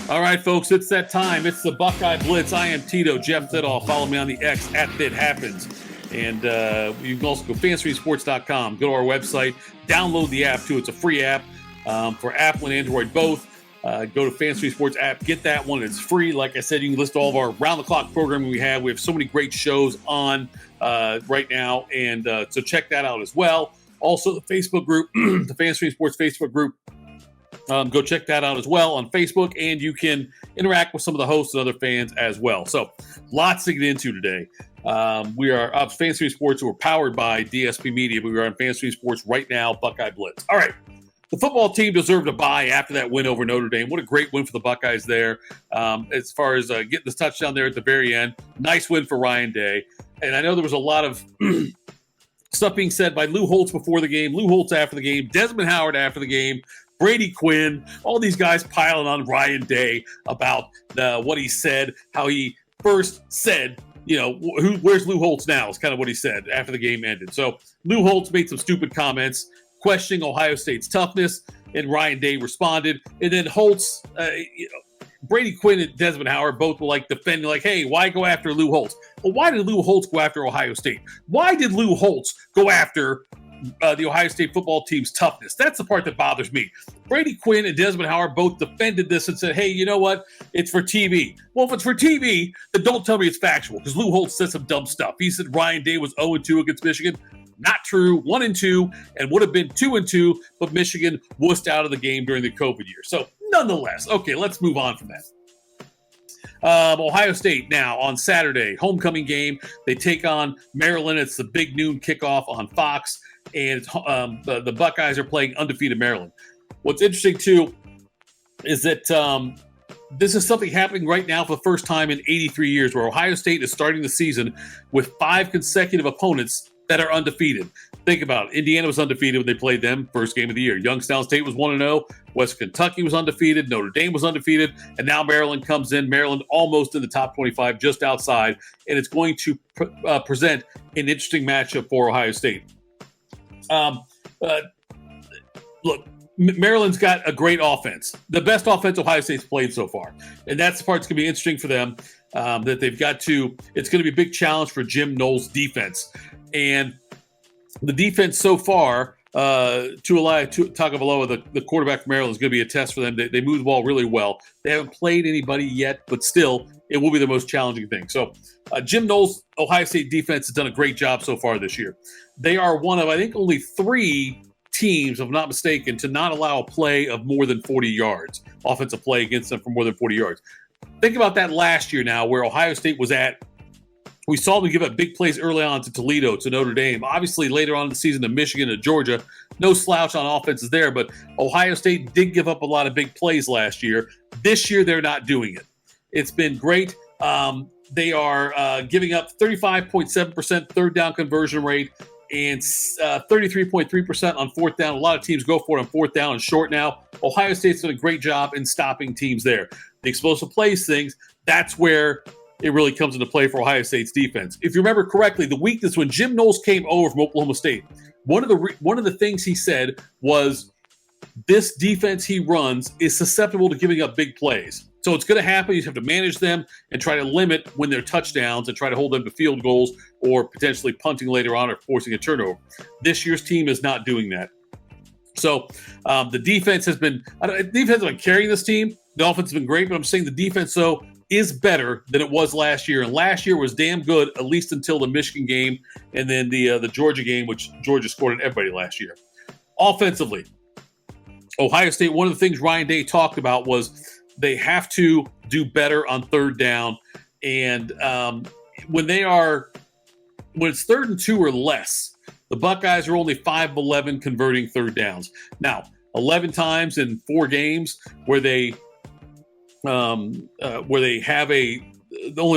All right, folks, it's that time. It's the Buckeye Blitz. I am Tito, Jeff Thitoff. Follow me on the X at @ThitHappens. And you can also go fanstreamsports.com. Go to our website. Download the app, too. It's a free app for Apple and Android both. Go to Fantasy Sports app. Get that one. It's free. Like I said, you can list all of our round-the-clock programming we have. We have so many great shows on right now. And so check that out as well. Also, the Facebook group, the Fantasy Sports Facebook group. Go check that out as well on Facebook, and you can interact with some of the hosts and other fans as well. So, lots to get into today. We are up Fantasy Sports. We're powered by DSP Media, but we are on Fantasy Sports right now, Buckeye Blitz. All right. The football team deserved a bye after that win over Notre Dame. What a great win for the Buckeyes there. As far as getting this touchdown there at the very end. Nice win for Ryan Day. And I know there was a lot of stuff being said by Lou Holtz before the game, Lou Holtz after the game, Desmond Howard after the game, Brady Quinn, all these guys piling on Ryan Day about what he said, how he first said, where's Lou Holtz now is kind of what he said after the game ended. So Lou Holtz made some stupid comments questioning Ohio State's toughness, and Ryan Day responded. And then Holtz, Brady Quinn and Desmond Howard both were defending, hey, why go after Lou Holtz? Well, why did Lou Holtz go after Ohio State? Why did Lou Holtz go after the Ohio State football team's toughness? That's the part that bothers me. Brady Quinn and Desmond Howard both defended this and said, hey, you know what? It's for TV. Well, if it's for TV, then don't tell me it's factual, because Lou Holtz said some dumb stuff. He said Ryan Day was 0-2 against Michigan. Not true. 1-2 and would have been 2-2, but Michigan wussed out of the game during the COVID year. So nonetheless, okay, let's move on from that. Ohio State now on Saturday, homecoming game. They take on Maryland. It's the big noon kickoff on Fox, and the Buckeyes are playing undefeated Maryland. What's interesting, too, is that this is something happening right now for the first time in 83 years, where Ohio State is starting the season with 5 consecutive opponents that are undefeated. Think about it. Indiana was undefeated when they played them first game of the year. Youngstown State was 1-0. West Kentucky was undefeated. Notre Dame was undefeated. And now Maryland comes in. Maryland almost in the top 25, just outside. And it's going to present an interesting matchup for Ohio State. Look, Maryland's got a great offense. The best offense Ohio State's played so far. And that's the part that's going to be interesting for them. That they've got to – it's going to be a big challenge for Jim Knowles' defense. And the defense so far, Tagovailoa, the quarterback from Maryland, is going to be a test for them. They move the ball really well. They haven't played anybody yet, but still, it will be the most challenging thing. So Jim Knowles' Ohio State defense has done a great job so far this year. They are one of, I think, only 3 teams, if I'm not mistaken, to not allow a play of more than 40 yards, offensive play against them for more than 40 yards. Think about that last year now, where Ohio State was at. We saw them give up big plays early on to Toledo, to Notre Dame. Obviously, later on in the season to Michigan and Georgia. No slouch on offenses there, but Ohio State did give up a lot of big plays last year. This year, they're not doing it. It's been great. They are giving up 35.7% third down conversion rate and 33.3% on fourth down. A lot of teams go for it on fourth down and short now. Ohio State's done a great job in stopping teams there. The explosive plays things, that's where it really comes into play for Ohio State's defense. If you remember correctly, the weakness when Jim Knowles came over from Oklahoma State, one of the things he said was this defense he runs is susceptible to giving up big plays. So it's going to happen. You have to manage them and try to limit when they're touchdowns and try to hold them to field goals or potentially punting later on or forcing a turnover. This year's team is not doing that. So the defense has been carrying this team. The offense has been great, but I'm saying the defense, though, is better than it was last year. And last year was damn good, at least until the Michigan game and then the Georgia game, which Georgia scored on everybody last year. Offensively, Ohio State, one of the things Ryan Day talked about was they have to do better on third down. And when it's 3rd and 2 or less, the Buckeyes are only 5 of 11 converting third downs. Now, 11 times in 4 games where they have only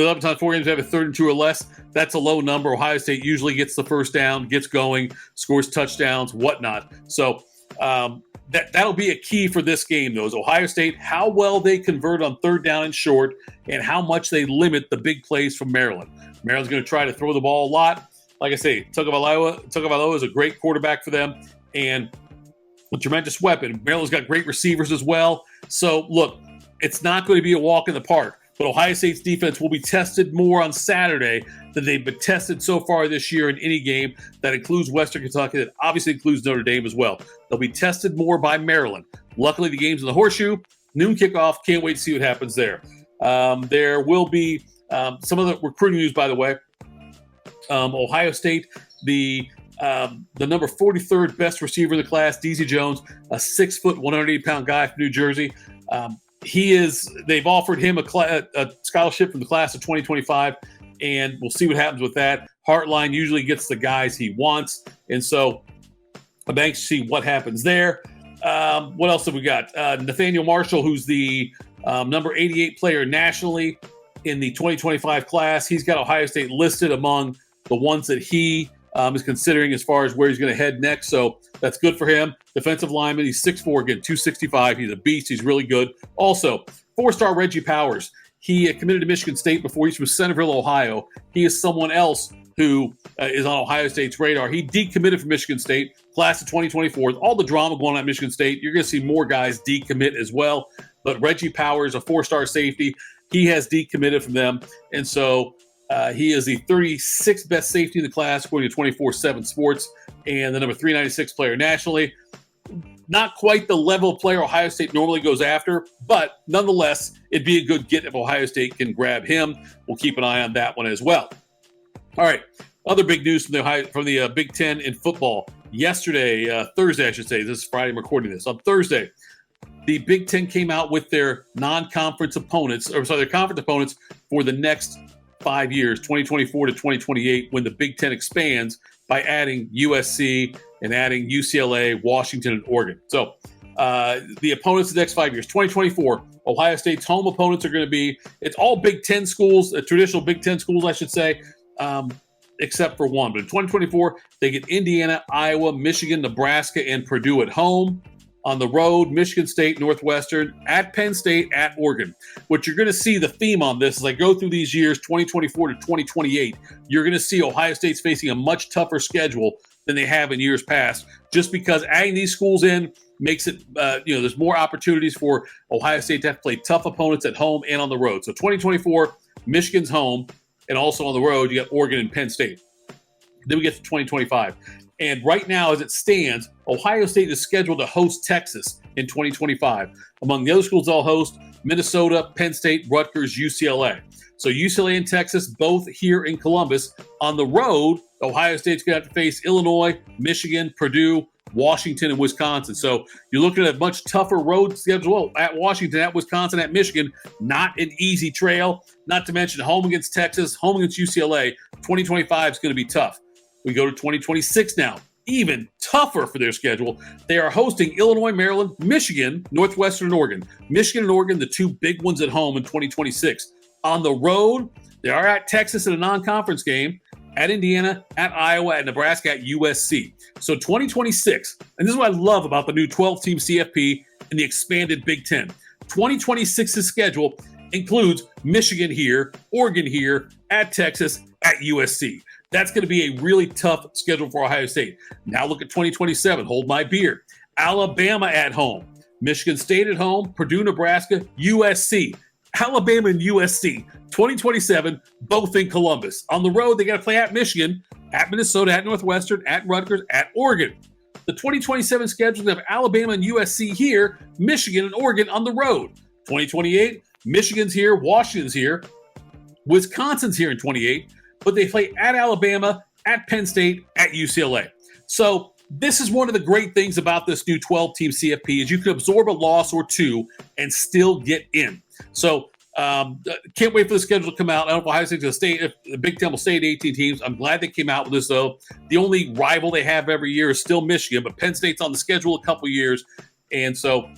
11 times 4 games have a 3rd and 2 or less. That's a low number. Ohio State usually gets the first down, gets going, scores touchdowns, whatnot. So that'll be a key for this game, though, is Ohio State, how well they convert on third down and short, and how much they limit the big plays from Maryland. Maryland's going to try to throw the ball a lot. Like I say, Tagovailoa is a great quarterback for them and a tremendous weapon. Maryland's got great receivers as well. So, look, it's not going to be a walk in the park. But Ohio State's defense will be tested more on Saturday than they've been tested so far this year in any game. That includes Western Kentucky. That obviously includes Notre Dame as well. They'll be tested more by Maryland. Luckily, the game's in the Horseshoe. Noon kickoff. Can't wait to see what happens there. There will be some other recruiting news, by the way. Ohio State, the number 43rd best receiver in the class, DZ Jones, a 6 foot, 180-pound guy from New Jersey. They've offered him a scholarship from the class of 2025, and we'll see what happens with that. Heartline usually gets the guys he wants, and so I'm anxious to see what happens there. What else have we got? Nathaniel Marshall, who's the number 88 player nationally in the 2025 class. He's got Ohio State listed among the ones that he is considering as far as where he's going to head next. So that's good for him. Defensive lineman, he's 6'4", again, 265. He's a beast. He's really good. Also, 4-star Reggie Powers. He committed to Michigan State before. He's from Centerville, Ohio. He is someone else who is on Ohio State's radar. He decommitted from Michigan State, class of 2024. All the drama going on at Michigan State, you're going to see more guys decommit as well. But Reggie Powers, a 4-star safety, he has decommitted from them. And so he is the 36th best safety in the class, according to 24/7 Sports, and the number 396 player nationally. Not quite the level of player Ohio State normally goes after, but nonetheless, it'd be a good get if Ohio State can grab him. We'll keep an eye on that one as well. All right, other big news from the Big Ten in football. Yesterday, Thursday, I should say. This is Friday. I'm recording this. On Thursday, the Big Ten came out with their non-conference opponents, their conference opponents for the next 5 years, 2024 to 2028, when the Big Ten expands by adding USC and adding UCLA, Washington, and Oregon. So the opponents the next 5 years, 2024, Ohio State's home opponents are going to be, it's all Big Ten schools, traditional Big Ten schools, I should say, except for one. But in 2024, they get Indiana, Iowa, Michigan, Nebraska, and Purdue at home. On the road, Michigan State, Northwestern, at Penn State, at Oregon. What you're going to see, the theme on this, as I go through these years, 2024 to 2028, you're going to see Ohio State's facing a much tougher schedule than they have in years past, just because adding these schools in makes it, there's more opportunities for Ohio State to have to play tough opponents at home and on the road. So 2024, Michigan's home, and also on the road, you got Oregon and Penn State. Then we get to 2025. And right now, as it stands, Ohio State is scheduled to host Texas in 2025. Among the other schools they'll host, Minnesota, Penn State, Rutgers, UCLA. So UCLA and Texas, both here in Columbus. On the road, Ohio State's going to have to face Illinois, Michigan, Purdue, Washington, and Wisconsin. So you're looking at a much tougher road schedule at Washington, at Wisconsin, at Michigan. Not an easy trail. Not to mention home against Texas, home against UCLA. 2025 is going to be tough. We go to 2026 now. Even tougher for their schedule. They are hosting Illinois, Maryland, Michigan, Northwestern, and Oregon. Michigan and Oregon, the two big ones at home in 2026. On the road, they are at Texas in a non-conference game, at Indiana, at Iowa, at Nebraska, at USC. So 2026, and this is what I love about the new 12-team CFP and the expanded Big Ten. 2026's schedule includes Michigan here, Oregon here, at Texas, at USC. That's going to be a really tough schedule for Ohio State. Now look at 2027. Hold my beer. Alabama at home. Michigan State at home. Purdue, Nebraska, USC. Alabama and USC. 2027, both in Columbus. On the road, they got to play at Michigan, at Minnesota, at Northwestern, at Rutgers, at Oregon. The 2027 schedule of Alabama and USC here, Michigan and Oregon on the road. 2028, Michigan's here, Washington's here, Wisconsin's here in 28. But they play at Alabama, at Penn State, at UCLA. So this is one of the great things about this new 12-team CFP is you can absorb a loss or two and still get in. So can't wait for the schedule to come out. I don't know if Ohio State's going to stay, if the Big Ten will stay at 18 teams. I'm glad they came out with this, though. The only rival they have every year is still Michigan, but Penn State's on the schedule a couple years. And so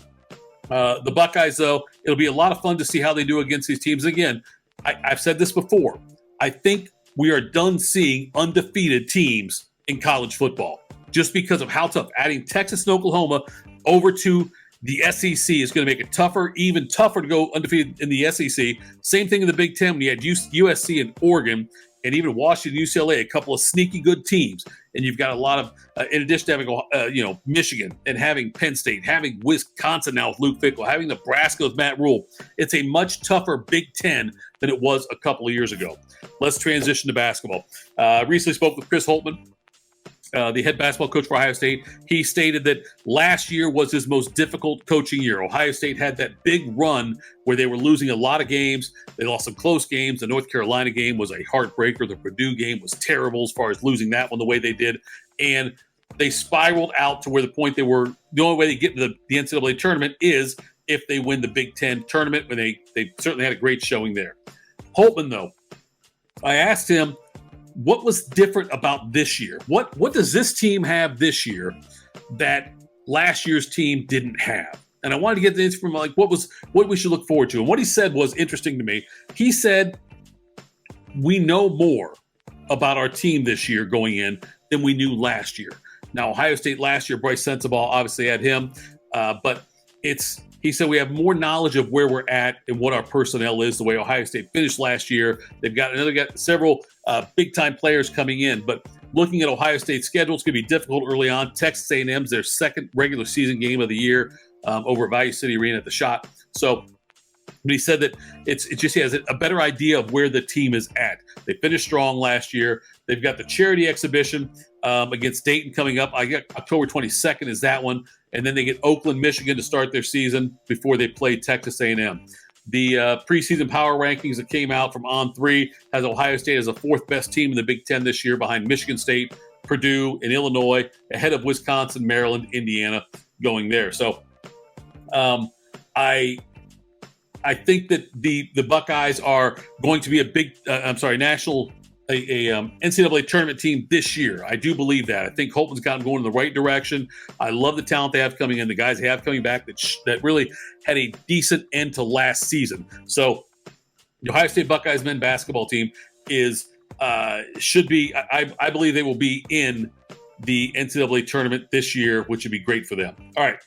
the Buckeyes, though, it'll be a lot of fun to see how they do against these teams. Again, I've said this before. I think we are done seeing undefeated teams in college football just because of how tough. Adding Texas and Oklahoma over to the SEC is going to make it tougher, even tougher to go undefeated in the SEC. Same thing in the Big Ten when you had USC and Oregon. and even Washington, UCLA, a couple of sneaky good teams. And you've got a lot of, in addition to having, Michigan and having Penn State, having Wisconsin now with Luke Fickell, having Nebraska with Matt Rule, it's a much tougher Big Ten than it was a couple of years ago. Let's transition to basketball. Recently spoke with Chris Holtmann, the head basketball coach for Ohio State. He stated that last year was his most difficult coaching year. Ohio State had that big run where they were losing a lot of games. They lost some close games. The North Carolina game was a heartbreaker. The Purdue game was terrible as far as losing that one the way they did. And they spiraled out to where the point they were, the only way they get into the NCAA tournament is if they win the Big Ten tournament, when they certainly had a great showing there. Holtmann, though, I asked him, what was different about this year? What does this team have this year that last year's team didn't have? And I wanted to get the answer from what we should look forward to. And what he said was interesting to me. He said, we know more about our team this year going in than we knew last year. Now, Ohio State last year, Bryce Sensabaugh obviously had him, but he said we have more knowledge of where we're at and what our personnel is, the way Ohio State finished last year. They've got several big-time players coming in. But looking at Ohio State's schedule, it's going to be difficult early on. Texas A&M's their second regular season game of the year over at Value City Arena at the Shot. So but he said that it just has a better idea of where the team is at. They finished strong last year. They've got the charity exhibition against Dayton coming up. I got October 22nd is that one. And then they get Oakland, Michigan to start their season before they play Texas A&M. The preseason power rankings that came out from On3 has Ohio State as the fourth best team in the Big Ten this year behind Michigan State, Purdue, and Illinois, ahead of Wisconsin, Maryland, Indiana going there. So I think that the Buckeyes are going to be a big, national NCAA tournament team this year. I do believe that. I think Holtmann's got them going in the right direction. I love the talent they have coming in, the guys they have coming back that really had a decent end to last season. So the Ohio State Buckeyes men basketball team should be, I believe they will be in the NCAA tournament this year, which would be great for them. All right,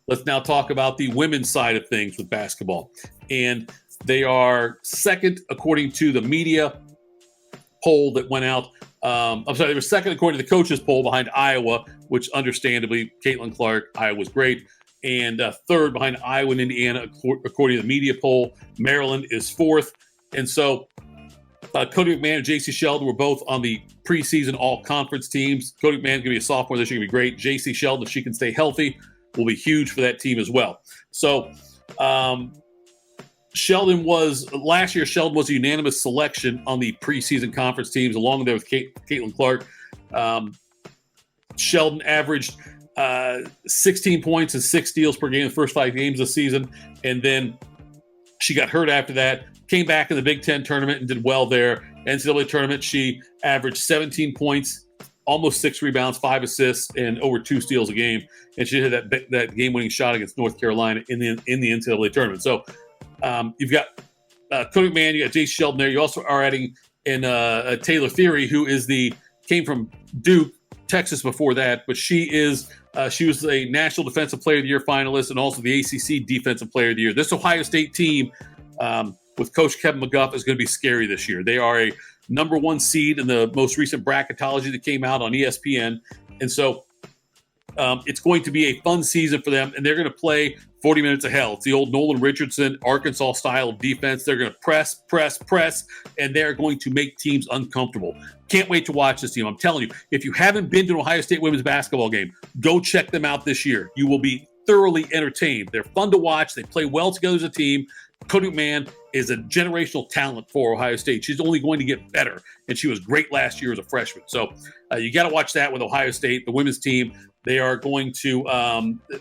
let's now talk about the women's side of things with basketball. And they are second according to the media poll that went out. They were second according to the coaches poll behind Iowa, which understandably, Caitlin Clark, Iowa's great. And third behind Iowa and Indiana, according to the media poll. Maryland is fourth. And so Cody McMahon and J.C. Sheldon were both on the preseason all-conference teams. Cody McMahon going to be a sophomore this year, going to be great. J.C. Sheldon, if she can stay healthy, will be huge for that team as well. So last year, Sheldon was a unanimous selection on the preseason conference teams, along there with Caitlin Clark. Sheldon averaged 16 points and 6 steals per game in the first 5 games of the season. And then she got hurt after that, came back in the Big Ten tournament and did well there. NCAA tournament, she averaged 17 points, almost 6 rebounds, 5 assists, and over 2 steals a game. And she hit that game-winning shot against North Carolina in the NCAA tournament. So you've got Cody McMahon, you got J.C. Sheldon there. You also are adding in Taylor Theory, who came from Duke, Texas before that, but she was a National Defensive Player of the Year finalist and also the ACC Defensive Player of the Year. This Ohio State team with Coach Kevin McGuff is going to be scary this year. They are a number 1 seed in the most recent bracketology that came out on ESPN, and so it's going to be a fun season for them, and they're going to play 40 minutes of hell. It's the old Nolan Richardson, Arkansas style of defense. They're going to press, and they're going to make teams uncomfortable. Can't wait to watch this team. I'm telling you, if you haven't been to an Ohio State women's basketball game, go check them out this year. You will be thoroughly entertained. They're fun to watch. They play well together as a team. Cody McMahon is a generational talent for Ohio State. She's only going to get better, and she was great last year as a freshman. So you got to watch that with Ohio State, the women's team. They are going to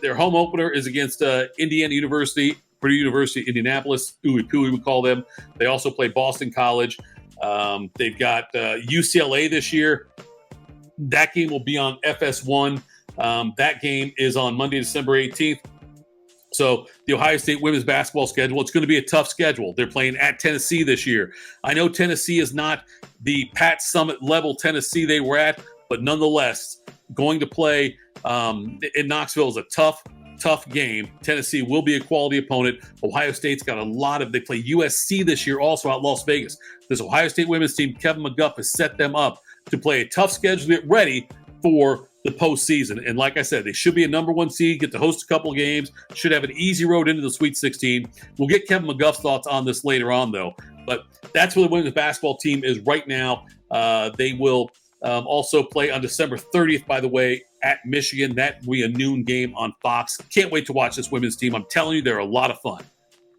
their home opener is against Indiana University, Purdue University, Indianapolis, Ooey Pooey we call them. They also play Boston College. They've got UCLA this year. That game will be on FS1. That game is on Monday, December 18th. So the Ohio State women's basketball schedule, it's going to be a tough schedule. They're playing at Tennessee this year. I know Tennessee is not the Pat Summitt level Tennessee they were at, but nonetheless, going to play in Knoxville is a tough tough game. Tennessee will be a quality opponent. Ohio State's got they play USC this year also out Las Vegas. This Ohio State women's team, Kevin McGuff, has set them up to play a tough schedule to get ready for the postseason. And like I said, they should be a number one seed, get to host a couple of games, should have an easy road into the Sweet 16. We'll get Kevin McGuff's thoughts on this later on, though. But that's where the women's basketball team is right now. They will also play on December 30th, by the way, at Michigan. That will be a noon game on Fox. Can't wait to watch this women's team. I'm telling you, they're a lot of fun.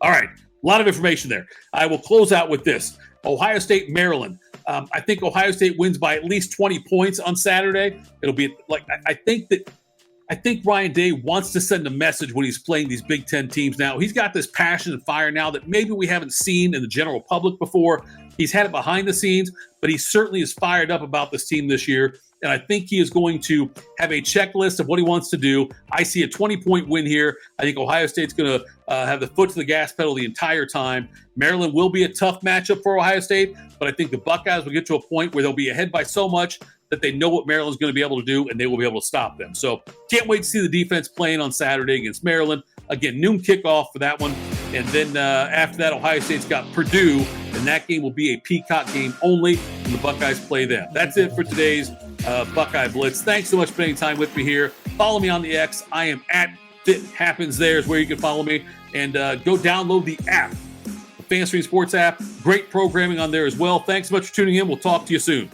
All right, a lot of information there. I will close out with this. Ohio State, Maryland. I think Ohio State wins by at least 20 points on Saturday. It'll be like, I think Ryan Day wants to send a message when he's playing these Big Ten teams now. He's got this passion and fire now that maybe we haven't seen in the general public before. He's had it behind the scenes, but he certainly is fired up about this team this year. And I think he is going to have a checklist of what he wants to do. I see a 20-point win here. I think Ohio State's going to have the foot to the gas pedal the entire time. Maryland will be a tough matchup for Ohio State, but I think the Buckeyes will get to a point where they'll be ahead by so much that they know what Maryland's going to be able to do, and they will be able to stop them. So can't wait to see the defense playing on Saturday against Maryland. Again, noon kickoff for that one. And then after that, Ohio State's got Purdue, and that game will be a Peacock game only, and the Buckeyes play them. That's it for today's Buckeye Blitz. Thanks so much for spending time with me here. Follow me on the X. I am at FitHappens. There is where you can follow me. And go download the app, the FanStream Sports app. Great programming on there as well. Thanks so much for tuning in. We'll talk to you soon.